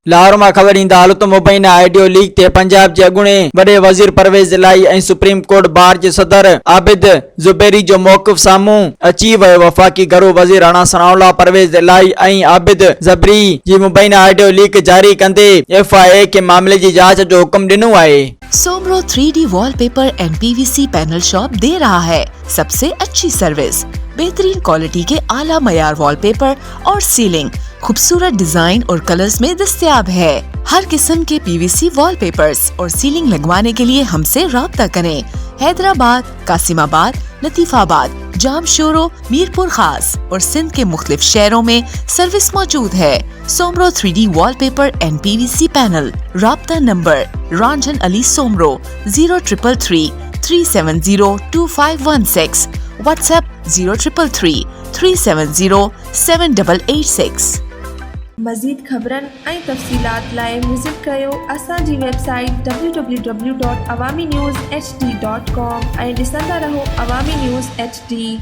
लाहौर में खबर ईंदा हालत मुबैना ऑडियो लीक ते पंजाब के अॻूणे वॾे वज़ीर परवेज़ इलाही ऐं सुप्रीम कोर्ट बार के सदर आबिद ज़ुबैरी जो मौक़िफ़ साम्हूं अची वियो। वफ़ाक़ी घरू वज़ीर राणा सनाउल्लाह परवेज़ इलाही ऐं आबिद ज़बरी जी मुबैना ऑडियो लीक जारी कंदे FIA के मामले की जांच जो हुक्म ॾिनो आहे। Soomro 3D wallpaper and PVC panel shop दे रहा है सबसे अच्छी सर्विस, बेहतरीन क्वालिटी के आला मयार वॉलपेपर और सीलिंग खूबसूरत डिजाइन और कलर्स में दस्तयाब है। हर किस्म के PVC वॉलपेपर्स और सीलिंग लगवाने के लिए हमसे राब्ता करें। हैदराबाद, कासिमाबाद, लतीफाबाद, जामशोरो, मीरपुर खास और सिंध के मुख्तलिफ शहरों में सर्विस मौजूद है। Soomro 3D wallpaper and PVC panel. राब्ता नंबर रंजन अली सोमरो 0333 370 2516, व्हाट्सएप 0333 370 7886। मज़ीद ख़बरन ऐं तफ़सीलात लाइ विज़िट कयो असांजी वेबसाइट www.awamiNewsHD.com ऐं ॾिसंदा रहो अवामी न्यूज़ HD।